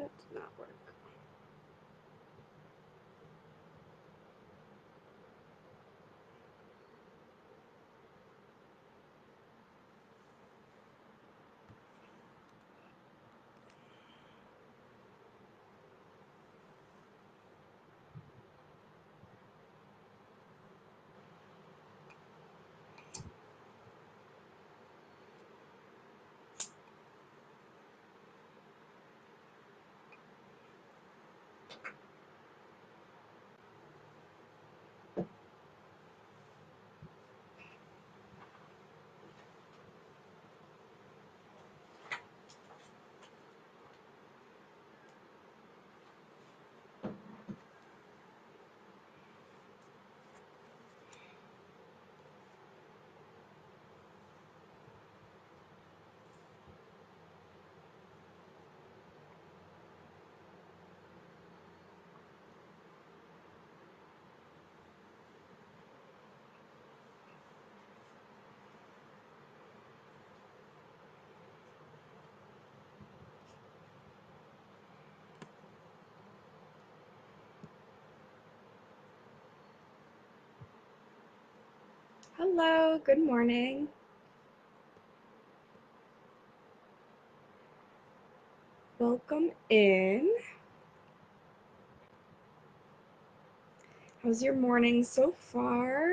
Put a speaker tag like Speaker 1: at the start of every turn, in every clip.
Speaker 1: That did not work. Hello, good morning. Welcome in. How's your morning so far?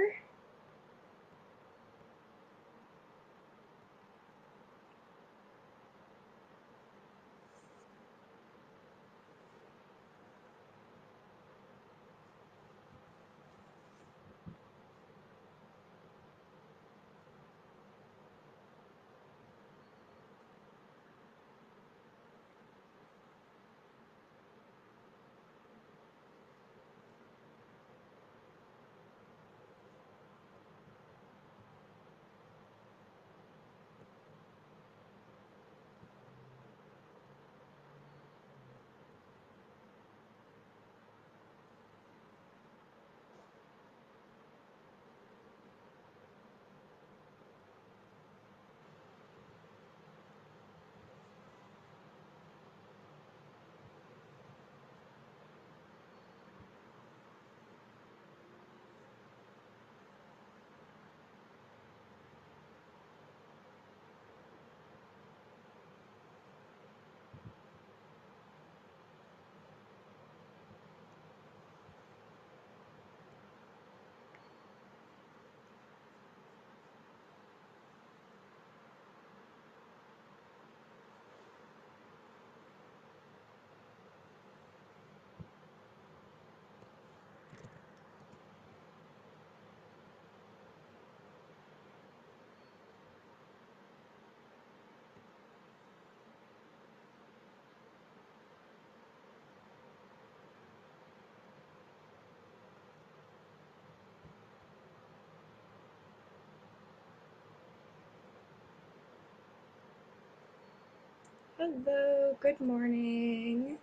Speaker 1: Hello, good morning.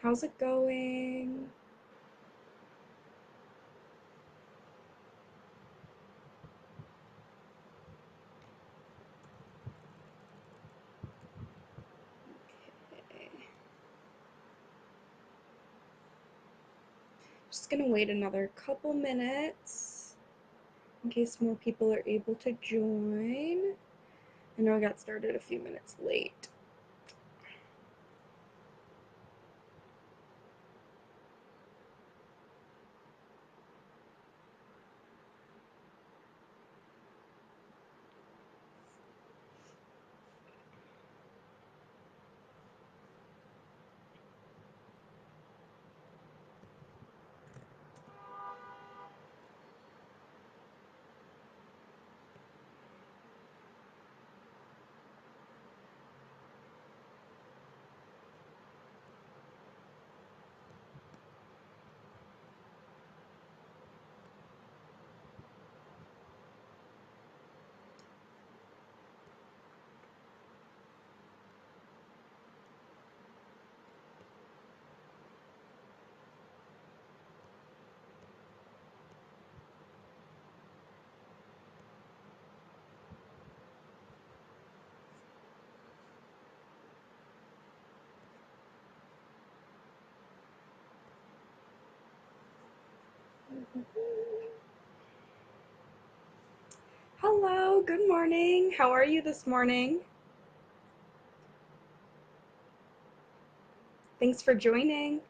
Speaker 1: How's it going? Okay. Just gonna wait another couple minutes in case more people are able to join. I know I got started a few minutes late. Hello, good morning. How are you this morning? Thanks for joining.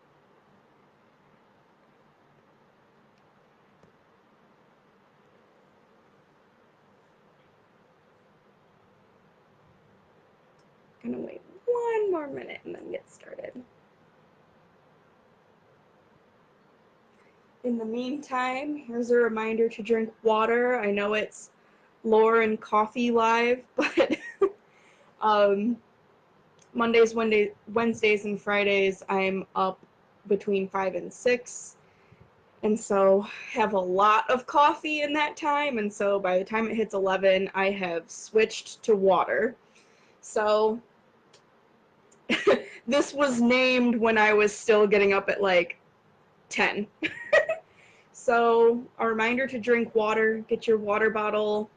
Speaker 1: Gonna wait one more minute and then get started. In the meantime, here's a reminder to drink water. I know it's lore and coffee live, but Mondays, Wednesdays, and Fridays, I'm up between 5 and 6. And so have a lot of coffee in that time. And so by the time it hits 11, I have switched to water. So this was named when I was still getting up at like 10. So a reminder to drink water, get your water bottle.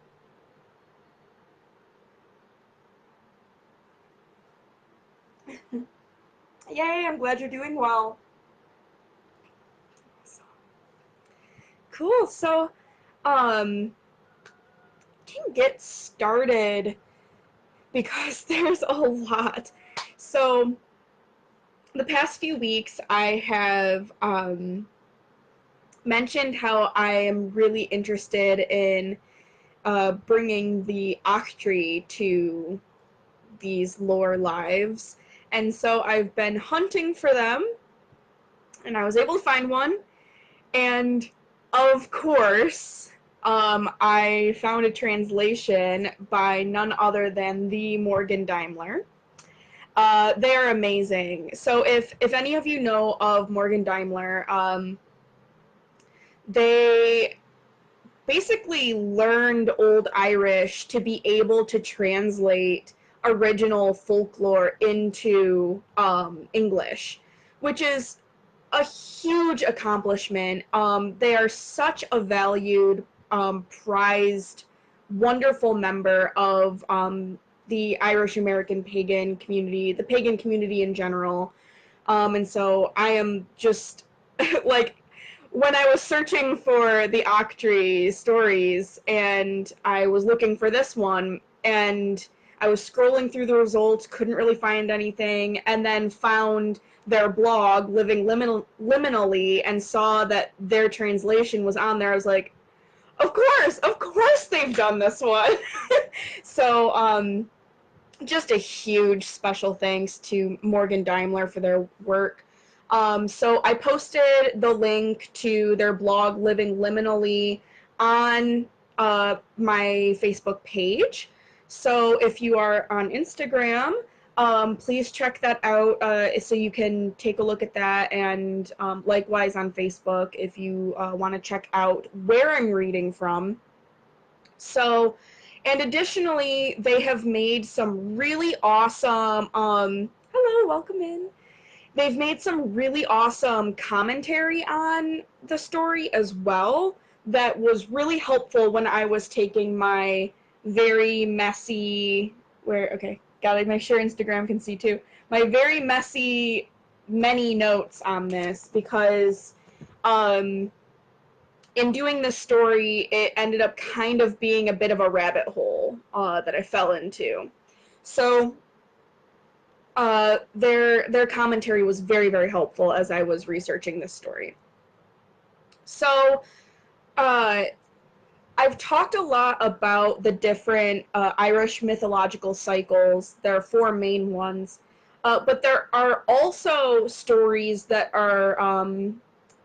Speaker 1: Yay, I'm glad you're doing well. Cool, so can get started because there's a lot. So the past few weeks I have mentioned how I am really interested in bringing the Echtra to these lore lives. And so I've been hunting for them, and I was able to find one. And of course, I found a translation by none other than the Morgan Daimler. They're amazing. So if any of you know of Morgan Daimler, they basically learned Old Irish to be able to translate original folklore into English, which is a huge accomplishment. They are such a valued, prized, wonderful member of the Irish American pagan community, the pagan community in general. And so I am just like, when I was searching for the Echtra stories and I was looking for this one, and I was scrolling through the results, couldn't really find anything, and then found their blog, Living Liminally, and saw that their translation was on there. I was like, of course they've done this one. So just a huge special thanks to Morgan Daimler for their work. So I posted the link to their blog, Living Liminally, on my Facebook page. So if you are on Instagram, please check that out so you can take a look at that. And likewise on Facebook, if you want to check out where I'm reading from. So, and additionally, they have made some really awesome, hello, welcome in. They've made some really awesome commentary on the story as well that was really helpful when I was taking my very messy, okay, gotta make sure Instagram can see too, my very messy many notes on this, because in doing this story, it ended up kind of being a bit of a rabbit hole that I fell into. So their commentary was very, very helpful as I was researching this story. So I've talked a lot about the different Irish mythological cycles. There are 4 main ones, but there are also stories that are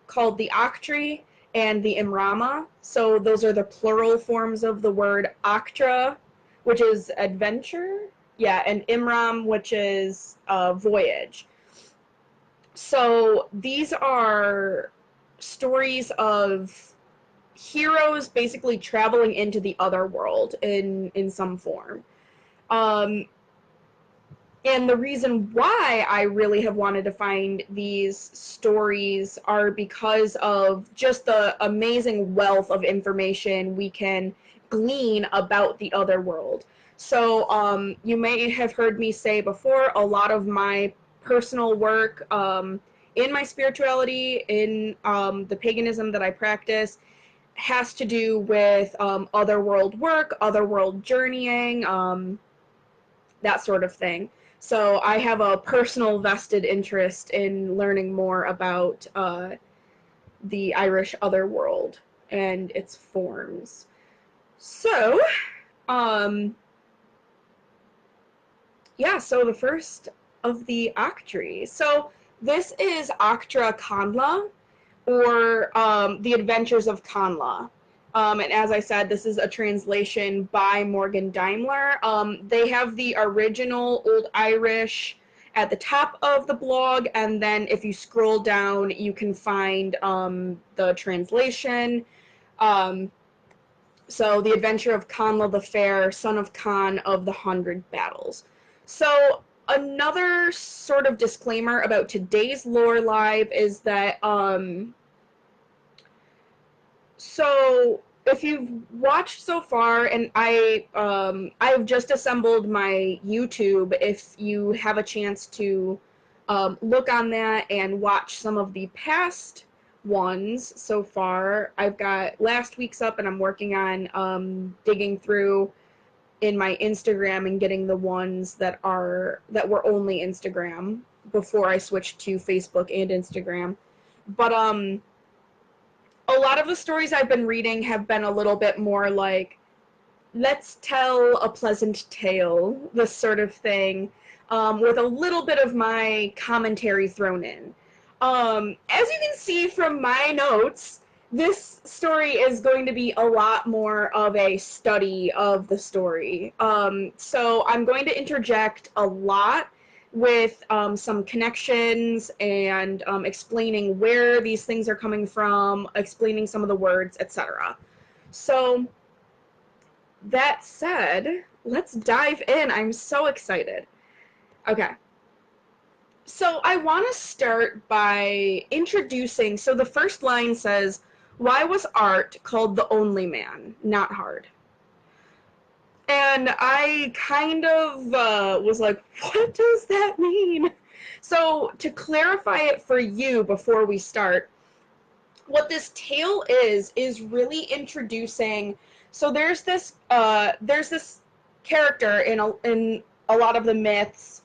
Speaker 1: called the Echtra and the Imrama. So those are the plural forms of the word Echtra, which is adventure. Yeah, and Imram, which is voyage. So these are stories of heroes basically traveling into the other world in some form. And the reason why I really have wanted to find these stories are because of just the amazing wealth of information we can glean about the other world. So you may have heard me say before, a lot of my personal work in my spirituality, in the paganism that I practice, has to do with otherworld work, otherworld journeying, that sort of thing. So I have a personal vested interest in learning more about the Irish otherworld and its forms. So, yeah, so the first of the Octries. So this is Echtra Condla, or The Adventures of Condla. And as I said, this is a translation by Morgan Daimler. They have the original Old Irish at the top of the blog, and then if you scroll down, you can find the translation. So, The Adventure of Condla the Fair, son of Con of the 100 Battles. So, another sort of disclaimer about today's Lore Live is that, so if you've watched so far, and I've just assembled my YouTube, if you have a chance to look on that and watch some of the past ones so far. I've got last week's up, and I'm working on digging through in my Instagram and getting the ones that were only Instagram before I switched to Facebook and Instagram. But a lot of the stories I've been reading have been a little bit more like, let's tell a pleasant tale, this sort of thing, with a little bit of my commentary thrown in. As you can see from my notes, this story is going to be a lot more of a study of the story. So I'm going to interject a lot with some connections and explaining where these things are coming from, explaining some of the words, etc. So that said, let's dive in. I'm so excited. Okay. So I want to start by introducing, so the first line says, why was art called the only man, not hard? And I kind of was like, what does that mean? So to clarify it for you before we start, what this tale is really introducing, so there's this character in a lot of the myths,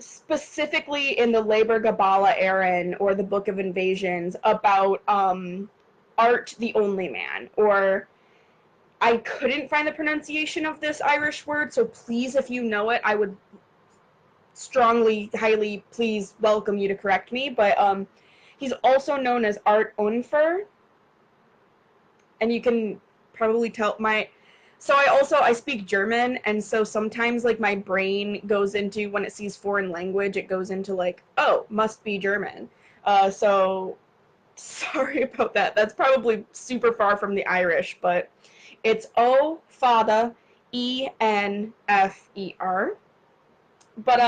Speaker 1: specifically in the Liber Gabala Aaron, or the Book of Invasions, about Art the Only Man, or I couldn't find the pronunciation of this Irish word, so please, if you know it, I would strongly, highly, please welcome you to correct me, but he's also known as Art Unfer, and you can probably tell so I speak German, and so sometimes, like, my brain goes into, when it sees foreign language, it goes into, like, oh, must be German. So sorry about that. That's probably super far from the Irish, but it's O Fada Enfer, but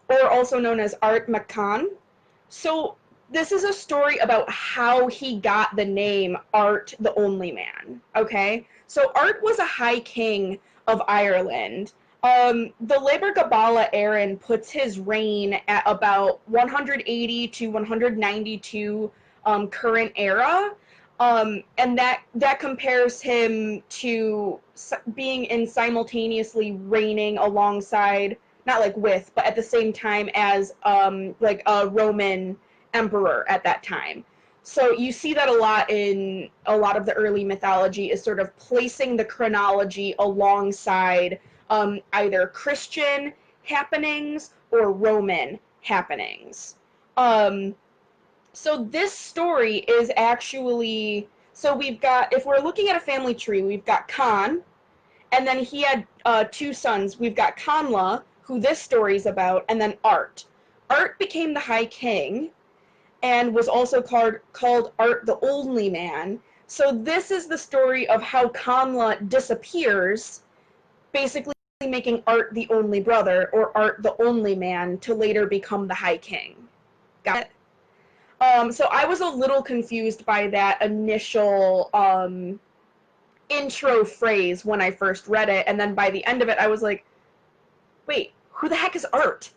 Speaker 1: or also known as Art McCann. So this is a story about how he got the name Art the Only Man, okay? So Art was a high king of Ireland. The Liber Gabala Aaron puts his reign at about 180 to 192 current era, and that compares him to being in simultaneously reigning alongside, not like with, but at the same time as like a Roman emperor at that time. So you see that a lot in a lot of the early mythology, is sort of placing the chronology alongside either Christian happenings or Roman happenings. So this story is actually, so we've got, if we're looking at a family tree, we've got Con, and then he had two sons. We've got Condla, who this story's about, and then Art. Art became the High King, and was also called Art the Only Man. So this is the story of how Condla disappears, basically making Art the only brother, or Art the Only Man, to later become the High King. Got it? So I was a little confused by that initial intro phrase when I first read it, and then by the end of it, I was like, wait, who the heck is Art?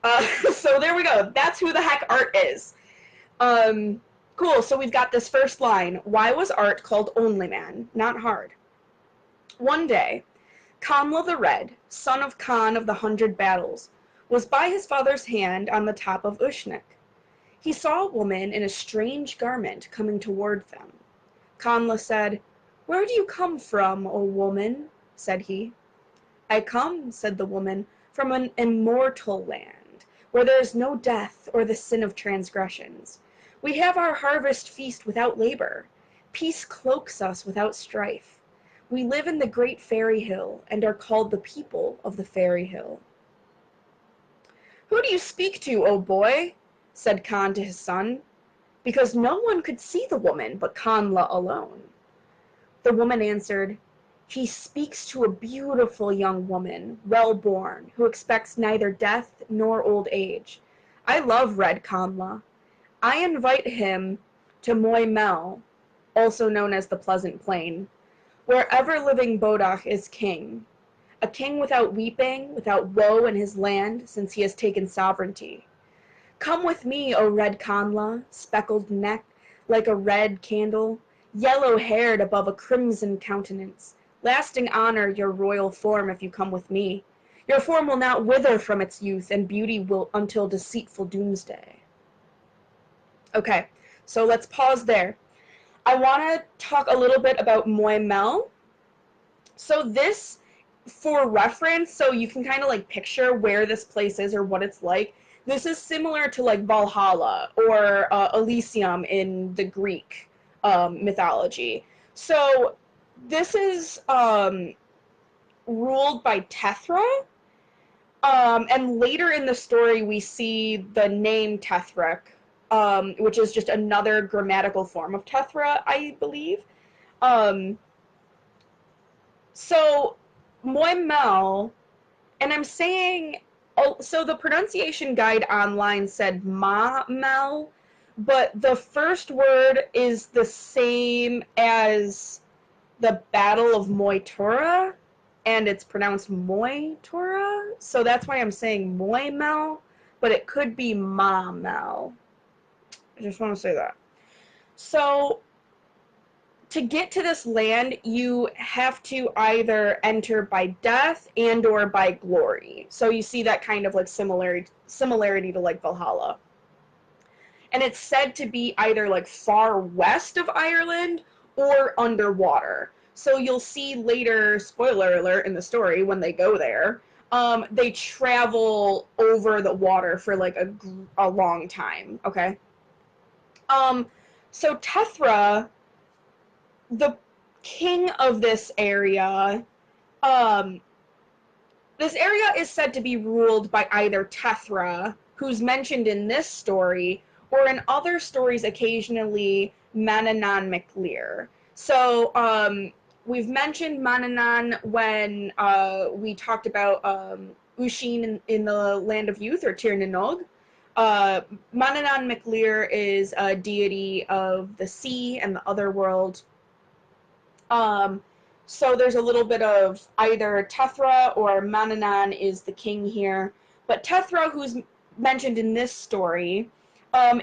Speaker 1: So there we go. That's who the heck Art is. Cool. So we've got this first line. Why was Art called Only Man, not Hard? One day, Condla the Red, son of Con of the 100 Battles, was by his father's hand on the top of Ushnik. He saw a woman in a strange garment coming toward them. Condla said, "Where do you come from, O woman?" said he. "I come," said the woman, "from an immortal land, where there is no death or the sin of transgressions. We have our harvest feast without labor. Peace cloaks us without strife. We live in the great fairy hill, and are called the people of the fairy hill." "Who do you speak to, O boy?" said Con to his son, because no one could see the woman but Condla alone. The woman answered, "He speaks to a beautiful young woman, well born, who expects neither death nor old age. I love Red Condla. I invite him to Moy-Mel, also known as the Pleasant Plain, where ever-living Bodach is king, a king without weeping, without woe in his land, since he has taken sovereignty. Come with me, O Red Condla, speckled neck like a red candle, yellow-haired above a crimson countenance. Lasting honor your royal form if you come with me. Your form will not wither from its youth, and beauty will until deceitful doomsday." Okay, so let's pause there. I want to talk a little bit about Moy-Mel. So this, for reference, so you can kind of like picture where this place is or what it's like. This is similar to like Valhalla or Elysium in the Greek mythology. So this is ruled by Tethra, and later in the story we see the name Tethric, which is just another grammatical form of Tethra, I believe. So Moy-Mel, and I'm saying, oh, so the pronunciation guide online said Ma-Mel, but the first word is the same as the Battle of Moytura, and it's pronounced Moytura, so that's why I'm saying Moy-Mel, but it could be Ma-Mel. I just want to say that. So to get to this land, you have to either enter by death and or by glory. So you see that kind of like similarity to like Valhalla. And it's said to be either like far west of Ireland or underwater. So you'll see later, spoiler alert in the story, when they go there, they travel over the water for like a long time, okay? So Tethra, the king of this area is said to be ruled by either Tethra, who's mentioned in this story, or in other stories occasionally Manannán mac Lir. So we've mentioned Manannán when we talked about Uisín in the Land of Youth, or Tir na Nog. Manannán mac Lir is a deity of the sea and the otherworld. So there's a little bit of either Tethra or Manannán is the king here. But Tethra, who's mentioned in this story,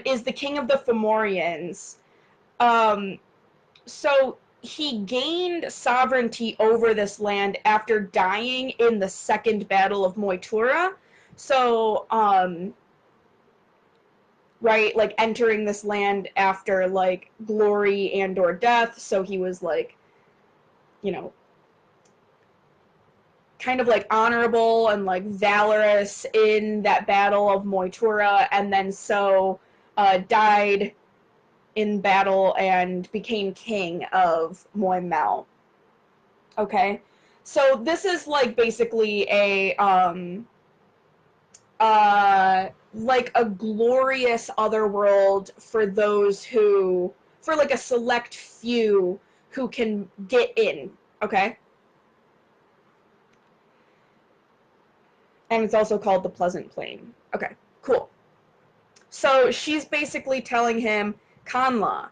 Speaker 1: is the king of the Fomorians. So he gained sovereignty over this land after dying in the Second Battle of Moytura. So, right, like entering this land after like glory and or death. So he was like, you know, kind of like honorable and like valorous in that battle of Moytura, and then so died in battle and became king of Moy-Mel. Okay, so this is like basically a like a glorious otherworld for those who, for like a select few who can get in, okay? And it's also called the Pleasant Plain. Okay, cool. So she's basically telling him, Condla,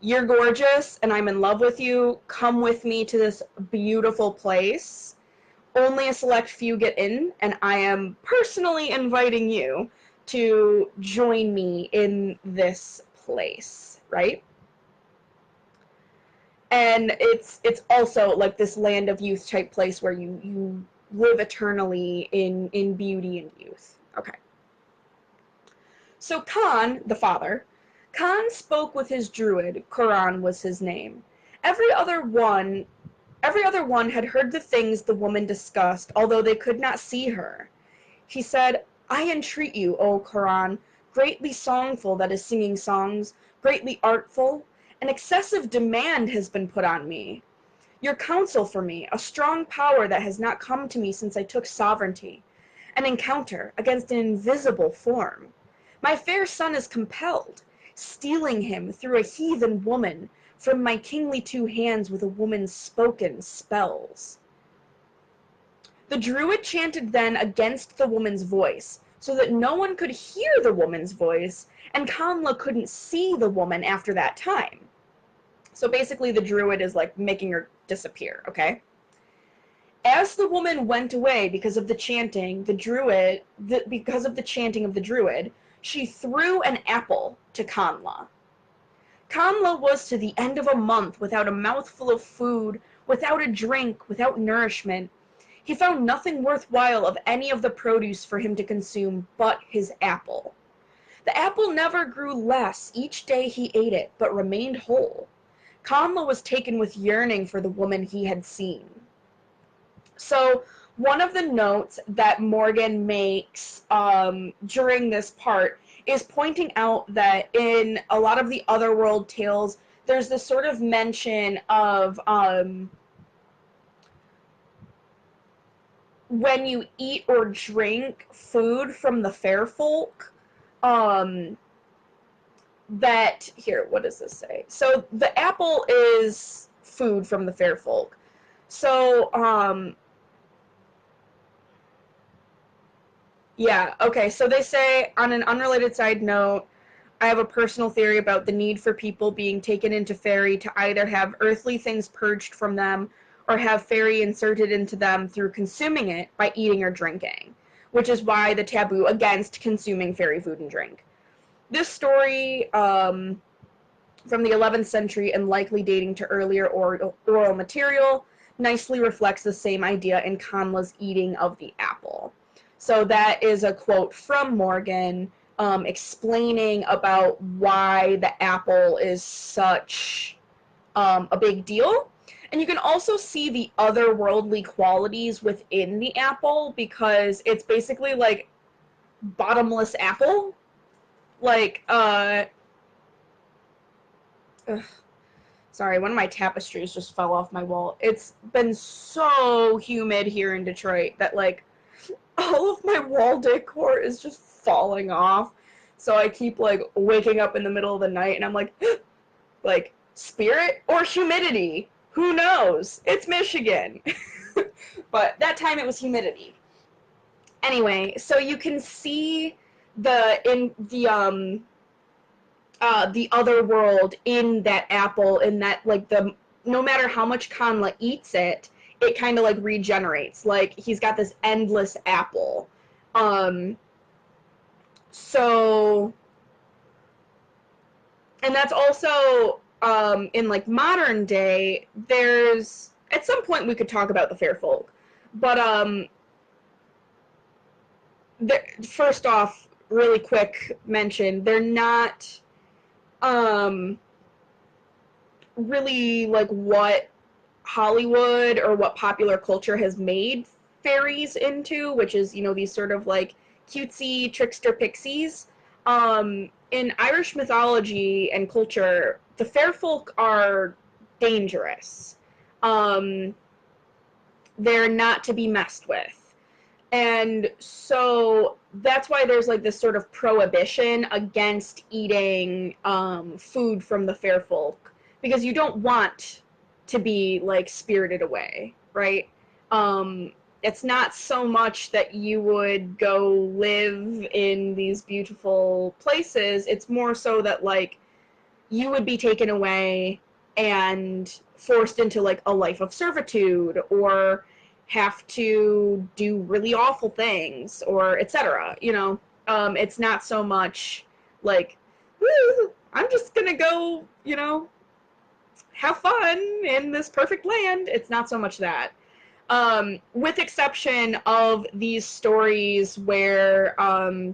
Speaker 1: you're gorgeous and I'm in love with you. Come with me to this beautiful place. Only a select few get in, and I am personally inviting you to join me in this place, right? And it's also like this land of youth type place where you live eternally in beauty and youth. Okay. So Khan, the father, Khan spoke with his druid, Quran was his name. Every other one Every other one had heard the things the woman discussed, although they could not see her. He said, I entreat you, O Quran, greatly songful that is singing songs, greatly artful, an excessive demand has been put on me. Your counsel for me, a strong power that has not come to me since I took sovereignty, an encounter against an invisible form. My fair son is compelled, stealing him through a heathen woman from my kingly two hands with a woman's spoken spells. The druid chanted then against the woman's voice, so that no one could hear the woman's voice, and Condla couldn't see the woman after that time. So basically the druid is like making her disappear, okay? As the woman went away because of the chanting, because of the chanting of the druid, she threw an apple to Condla. Condla was to the end of a month without a mouthful of food, without a drink, without nourishment. He found nothing worthwhile of any of the produce for him to consume but his apple. The apple never grew less each day he ate it, but remained whole. Condla was taken with yearning for the woman he had seen. So one of the notes that Morgan makes during this part is pointing out that in a lot of the otherworld tales, there's this sort of mention of when you eat or drink food from the fair folk, that, here, what does this say? So the apple is food from the fair folk. So, yeah, okay, so they say, on an unrelated side note, I have a personal theory about the need for people being taken into fairy to either have earthly things purged from them or have fairy inserted into them through consuming it by eating or drinking, which is why the taboo against consuming fairy food and drink. This story, from the 11th century and likely dating to earlier oral material, nicely reflects the same idea in Condla's eating of the apple. So that is a quote from Morgan, explaining about why the apple is such a big deal. And you can also see the otherworldly qualities within the apple, because it's basically like bottomless apple. Like, sorry, one of my tapestries just fell off my wall. It's been so humid here in Detroit that, like, all of my wall decor is just falling off. So I keep, like, waking up in the middle of the night and I'm like, spirit or humidity? Who knows? It's Michigan. But that time it was humidity. Anyway, so you can see the other world in that apple, in that, like, no matter how much Condla eats it, it kind of like regenerates. Like, he's got this endless apple. So, and that's also, in like modern day, there's, at some point we could talk about the fair folk, but first off, really quick mention, they're not really like what Hollywood or what popular culture has made fairies into, which is, you know, these sort of like cutesy trickster pixies. In Irish mythology and culture, the fair folk are dangerous. They're not to be messed with. And so that's why there's like this sort of prohibition against eating food from the fair folk, because you don't want to be like spirited away, right? It's not so much that you would go live in these beautiful places. It's more so that like you would be taken away and forced into like a life of servitude, or have to do really awful things, or etc. It's not so much like, woo, I'm just gonna go, have fun in this perfect land. It's not so much that. With exception of these stories where,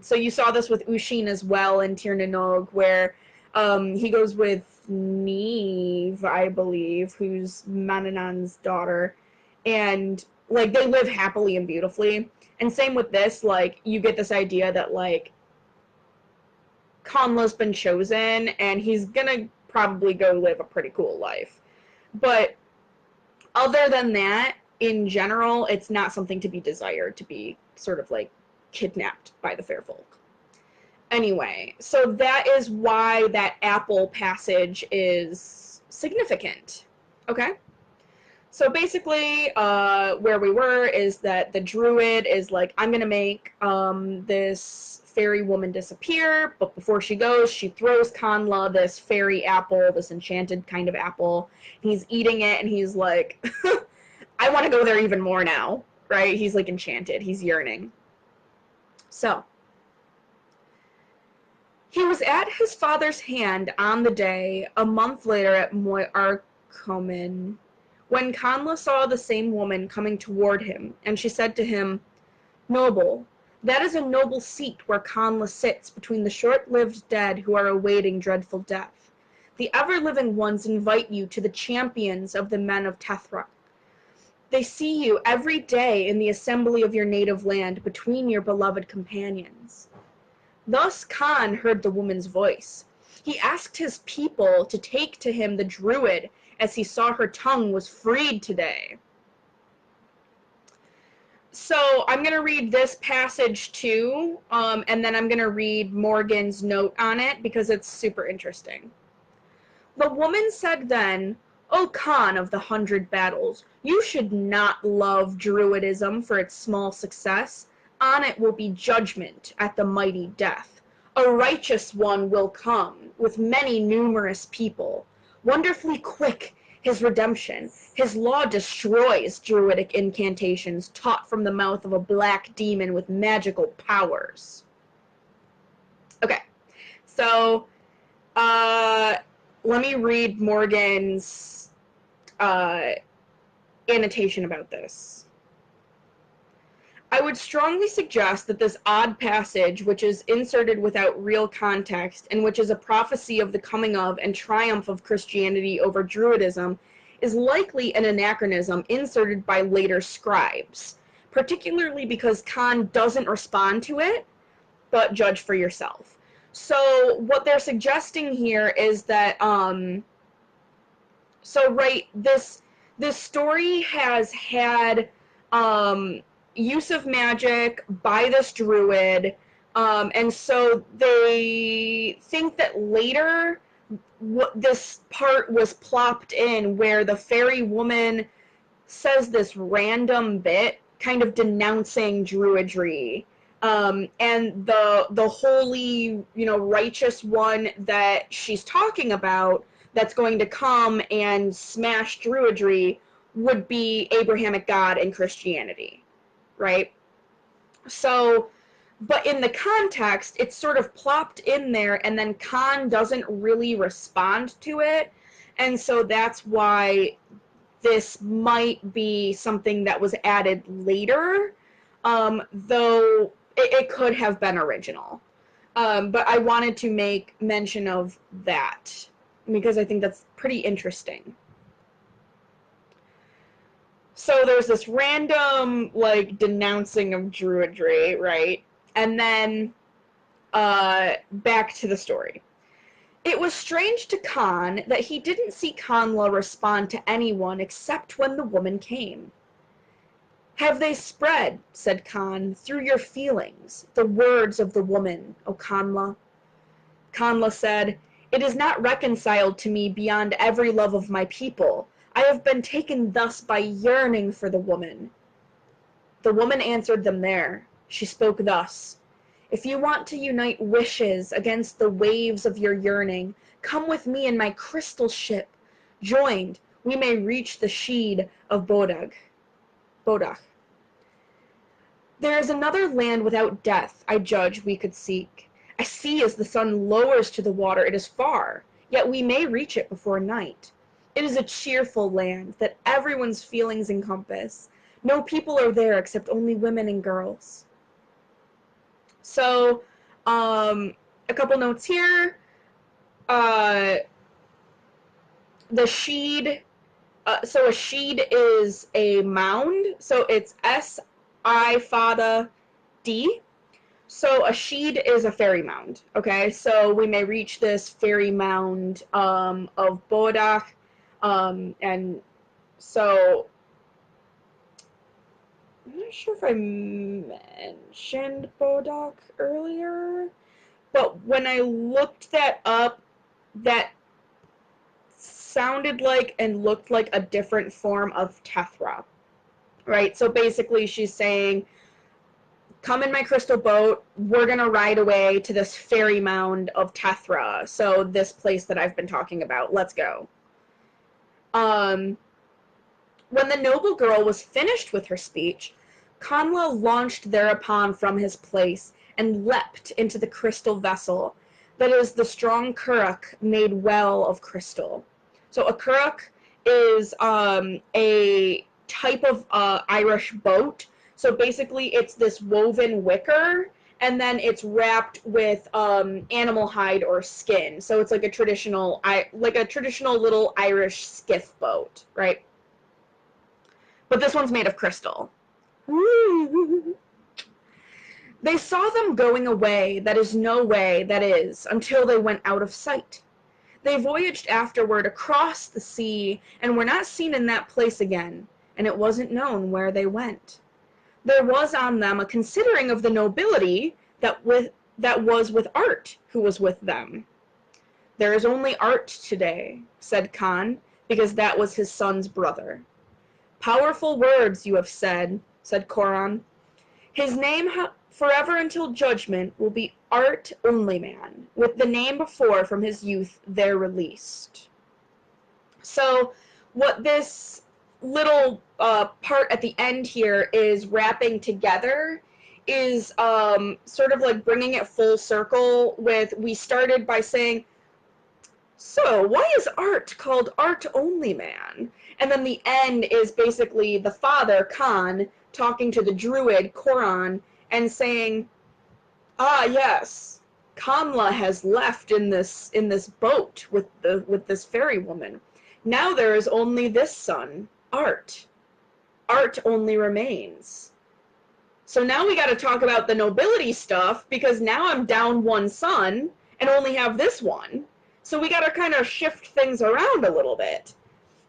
Speaker 1: so you saw this with Ushin as well in Tir na Nog, where he goes with Neve, I believe, who's Manannan's daughter, and like they live happily and beautifully. And same with this, like you get this idea that like Condla's been chosen and he's gonna probably go live a pretty cool life. But other than that, in general, it's not something to be desired, to be sort of like kidnapped by the fair folk. Anyway, so that is why that apple passage is significant. Okay? So basically, where we were is that the druid is like, I'm going to make this fairy woman disappear, but before she goes, she throws Condla this fairy apple, this enchanted kind of apple. He's eating it, and he's like, I want to go there even more now, right? He's like enchanted. He's yearning. So, he was at his father's hand on the day, a month later at Moyarcomen, when Condla saw the same woman coming toward him, and she said to him, Noble, that is a noble seat where Condla sits between the short-lived dead who are awaiting dreadful death. The ever-living ones invite you to the champions of the men of Tethra. They see you every day in the assembly of your native land between your beloved companions. Thus Khan heard the woman's voice. He asked his people to take to him the druid, as he saw her tongue was freed today. So I'm going to read this passage too, and then I'm going to read Morgan's note on it, because it's super interesting. The woman said then, O Khan of the 100 battles, you should not love druidism for its small success. On it will be judgment at the mighty death. A righteous one will come, with many numerous people. Wonderfully quick his redemption. His law destroys druidic incantations taught from the mouth of a black demon with magical powers. Okay, so let me read Morgan's annotation about this. I would strongly suggest that this odd passage, which is inserted without real context, and which is a prophecy of the coming of and triumph of Christianity over Druidism, is likely an anachronism inserted by later scribes, particularly because Khan doesn't respond to it, but judge for yourself. So what they're suggesting here is that, this story has had, use of magic by this druid, and so they think that later this part was plopped in where the fairy woman says this random bit kind of denouncing druidry, and the holy, righteous one that she's talking about that's going to come and smash druidry would be Abrahamic God and Christianity. Right? So, but in the context, it's sort of plopped in there, and then Khan doesn't really respond to it, and so that's why this might be something that was added later, though it could have been original. But I wanted to make mention of that, because I think that's pretty interesting. So there's this random, denouncing of druidry, right? And then, back to the story. It was strange to Khan that he didn't see Condla respond to anyone except when the woman came. Have they spread, said Khan, through your feelings, the words of the woman, O Condla? Condla said, It is not reconciled to me beyond every love of my people. I have been taken thus by yearning for the woman. The woman answered them there. She spoke thus, If you want to unite wishes against the waves of your yearning, come with me in my crystal ship. Joined, we may reach the Sheed of Bodag. Bodach. There is another land without death, I judge, we could seek. I see as the sun lowers to the water it is far, yet we may reach it before night. It is a cheerful land that everyone's feelings encompass. No people are there except only women and girls. So, a couple notes here. The sheed, so a sheed is a mound, so it's S-I-F-A-D. So a sheed is a fairy mound, okay? So we may reach this fairy mound of Bodach, and so I'm not sure if I mentioned Bodach earlier, but when I looked that up, that sounded like and looked like a different form of Tethra, right? So basically she's saying, come in my crystal boat, we're going to ride away to this fairy mound of Tethra, so this place that I've been talking about, let's go. When the noble girl was finished with her speech, Condla launched thereupon from his place and leapt into the crystal vessel, that is the strong currach made well of crystal. So a currach is a type of Irish boat. So basically it's this woven wicker, and then it's wrapped with animal hide or skin. So it's like a traditional little Irish skiff boat, right? But this one's made of crystal. Woo! They saw them going away, that is no way, that is, until they went out of sight. They voyaged afterward across the sea, and were not seen in that place again, and it wasn't known where they went. There was on them a considering of the nobility that was with Art, who was with them. There is only Art today, said Khan, because that was his son's brother. Powerful words you have said Coran. His name forever until judgment will be Art Only Man, with the name before from his youth there released. So what this little part at the end here is wrapping together is sort of like bringing it full circle with, we started by saying, so why is Art called Art Only Man? And then the end is basically the father, Khan, talking to the druid, Coran, and saying, ah, yes, Condla has left in this boat with this fairy woman. Now there is only this son, Art. Art only remains. So now we got to talk about the nobility stuff, because now I'm down one son and only have this one. So we got to kind of shift things around a little bit.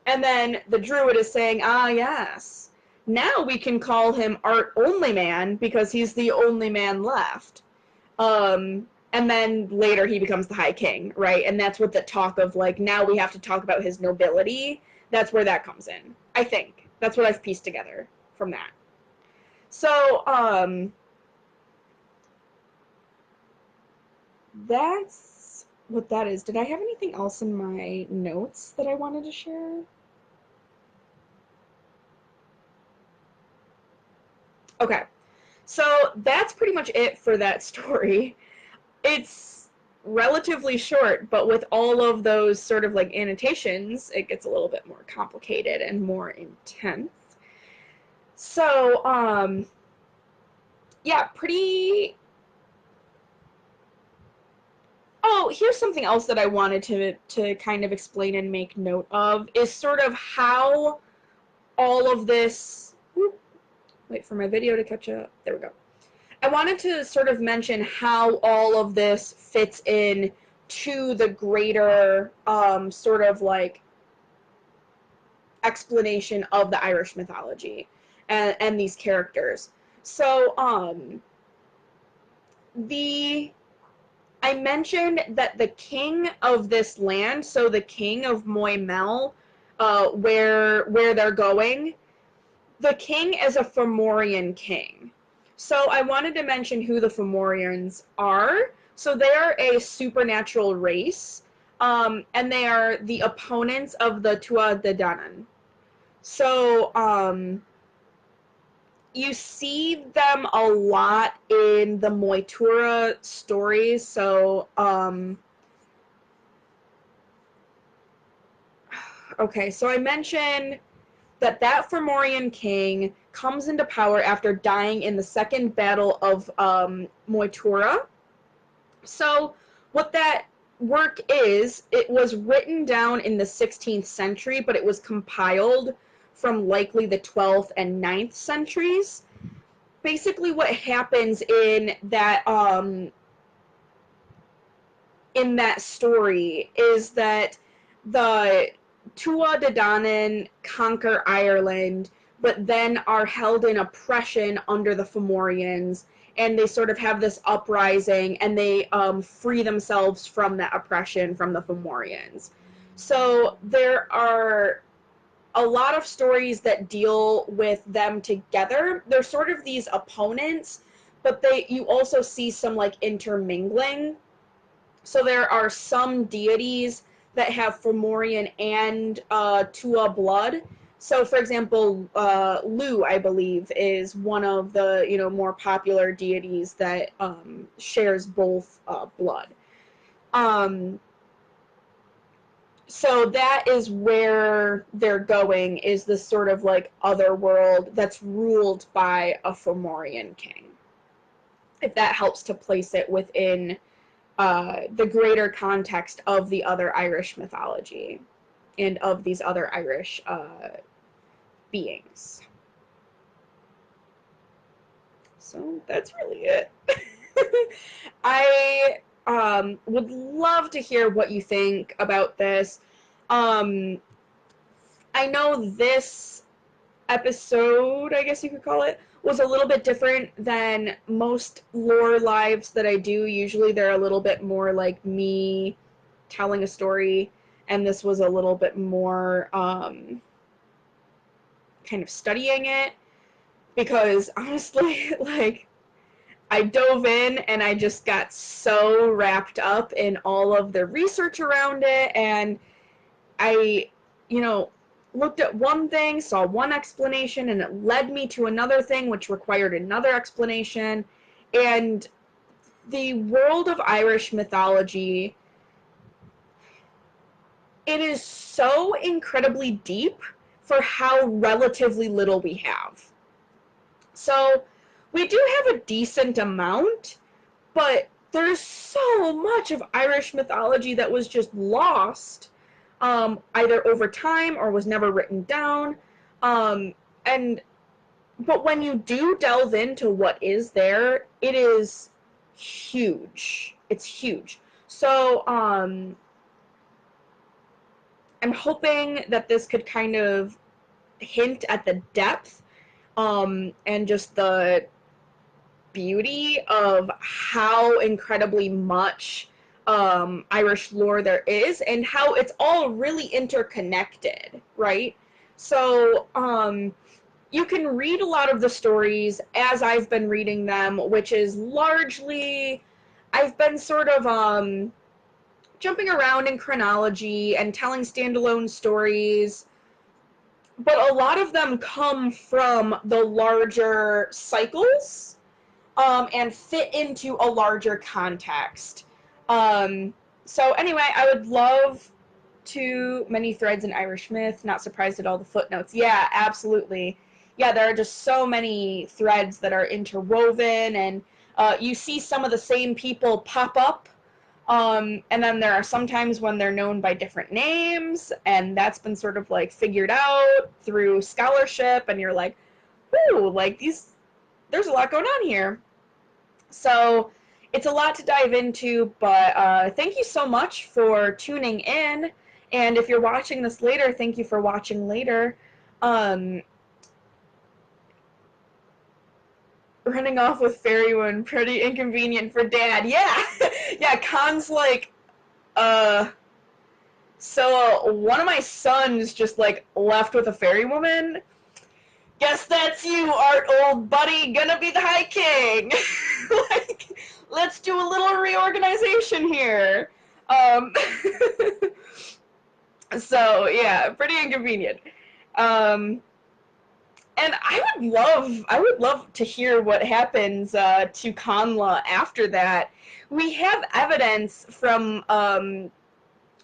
Speaker 1: And then the druid is saying, ah, yes, now we can call him Art Only Man because he's the only man left. And then later he becomes the High King, right? And that's what the talk of, like, now we have to talk about his nobility. That's where that comes in, I think. That's what I've pieced together from that. So, that's what that is. Did I have anything else in my notes that I wanted to share? Okay, so that's pretty much it for that story. It's relatively short, but with all of those sort of like annotations, it gets a little bit more complicated and more intense. So, yeah, pretty... Oh, here's something else that I wanted to kind of explain and make note of, is sort of how all of this... Wait for my video to catch up. There we go. I wanted to sort of mention how all of this fits in to the greater sort of like explanation of the Irish mythology and these characters. So I mentioned that the king of this land, so the king of Moy-Mell, where they're going, the king is a Fomorian king. So I wanted to mention who the Fomorians are. So they are a supernatural race, and they are the opponents of the Tuatha De Danann. So you see them a lot in the Moitura stories. So, okay, so I mentioned that Fomorian king comes into power after dying in the Second Battle of Moitura. So, what that work is, it was written down in the 16th century, but it was compiled from likely the 12th and 9th centuries. Basically, what happens in that story is that the Tuatha De Danann conquer Ireland, but then are held in oppression under the Fomorians, and they sort of have this uprising, and they free themselves from that oppression from the Fomorians. So there are a lot of stories that deal with them together. They're sort of these opponents, but you also see some like intermingling. So there are some deities that have Fomorian and Tua blood. So, for example, Lu, I believe, is one of the more popular deities that shares both blood. So that is where they're going, is this sort of like other world that's ruled by a Fomorian king. If that helps to place it within the greater context of the other Irish mythology and of these other Irish beings. So that's really it. I would love to hear what you think about this. I know this episode, I guess you could call it, was a little bit different than most lore lives that I do. Usually they're a little bit more like me telling a story, and this was a little bit more kind of studying it, because honestly, like, I dove in and I just got so wrapped up in all of the research around it, and I, looked at one thing, saw one explanation, and it led me to another thing, which required another explanation. And the world of Irish mythology, it is so incredibly deep for how relatively little we have. So we do have a decent amount, but there's so much of Irish mythology that was just lost, either over time or was never written down. But when you do delve into what is there, it is huge. It's huge. So I'm hoping that this could kind of hint at the depth and just the beauty of how incredibly much Irish lore there is, and how it's all really interconnected, right? So you can read a lot of the stories as I've been reading them, which is largely, I've been sort of jumping around in chronology and telling standalone stories, but a lot of them come from the larger cycles and fit into a larger context. So anyway, I would love to many threads in Irish myth, not surprised at all the footnotes. Yeah, absolutely. Yeah, there are just so many threads that are interwoven, and you see some of the same people pop up, and then there are some times when they're known by different names, and that's been sort of like figured out through scholarship, and you're like, ooh, like there's a lot going on here. So it's a lot to dive into, but thank you so much for tuning in. And if you're watching this later, thank you for watching later. Running off with fairy one, pretty inconvenient for Dad. Yeah, yeah. Khan's like, so one of my sons just like left with a fairy woman. Guess that's you, Art, old buddy, gonna be the High King. Like, let's do a little reorganization here. So, yeah, pretty inconvenient. And I would love to hear what happens to Condla after that. We have evidence from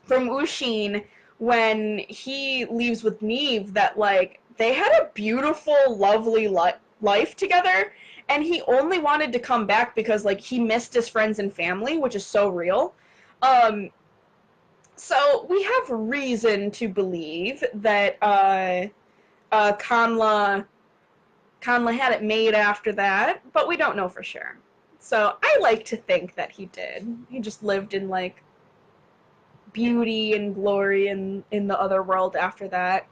Speaker 1: Ushin when he leaves with Neve that like they had a beautiful, lovely life together, and he only wanted to come back because like he missed his friends and family, which is so real. Um, so we have reason to believe that Conla had it made after that, but we don't know for sure. So I like to think that he did. He just lived in like beauty and glory in the other world after that.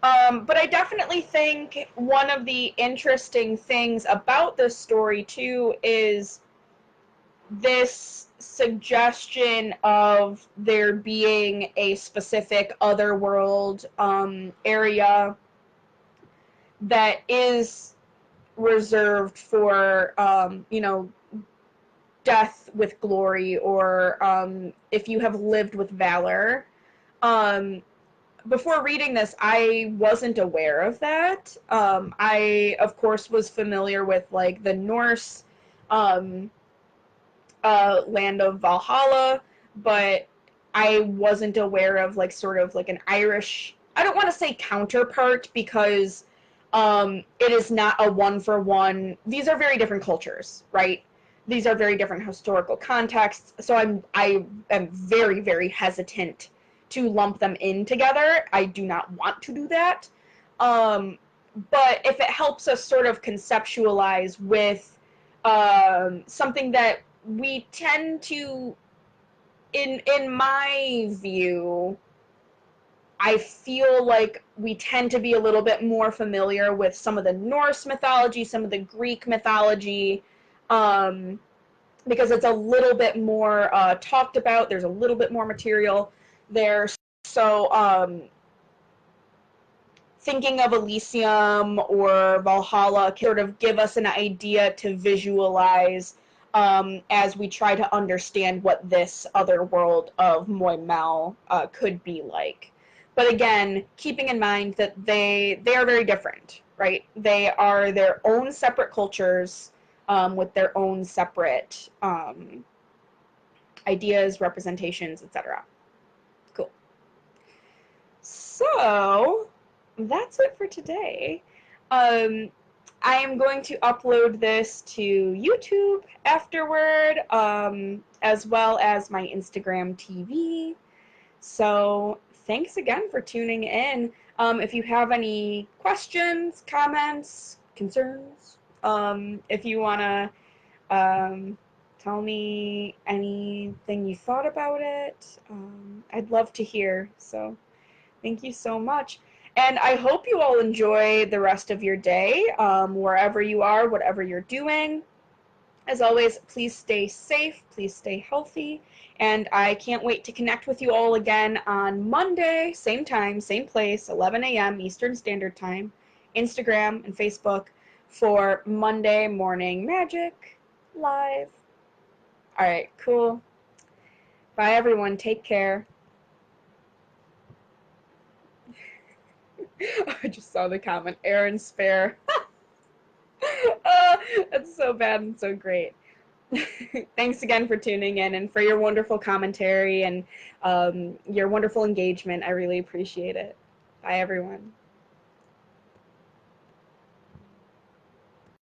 Speaker 1: But I definitely think one of the interesting things about this story too is this suggestion of there being a specific otherworld area that is reserved for death with glory, or if you have lived with valor. Um, Before reading this, I wasn't aware of that. I, of course, was familiar with like the Norse um, land of Valhalla, but I wasn't aware of like sort of like an Irish, I don't want to say counterpart because it is not a one for one. These are very different cultures, right? These are very different historical contexts. So I am very, very hesitant to lump them in together. I do not want to do that. But if it helps us sort of conceptualize with something that we tend to, in my view, I feel like we tend to be a little bit more familiar with some of the Norse mythology, some of the Greek mythology, because it's a little bit more talked about. There's a little bit more material there. So thinking of Elysium or Valhalla can sort of give us an idea to visualize as we try to understand what this other world of Moimel could be like. But again, keeping in mind that they are very different, right? They are their own separate cultures with their own separate ideas, representations, etc. Cool. So that's it for today. I am going to upload this to YouTube afterward, as well as my Instagram TV. So thanks again for tuning in. If you have any questions, comments, concerns, if you want to tell me anything you thought about it, I'd love to hear. So thank you so much. And I hope you all enjoy the rest of your day, wherever you are, whatever you're doing. As always, please stay safe, please stay healthy, and I can't wait to connect with you all again on Monday, same time, same place, 11 a.m. Eastern Standard Time, Instagram and Facebook for Monday Morning Magic Live. All right, cool. Bye, everyone. Take care. I just saw the comment, Aaron Spare. That's so bad and so great. Thanks again for tuning in and for your wonderful commentary and your wonderful engagement. I really appreciate it. Bye, everyone.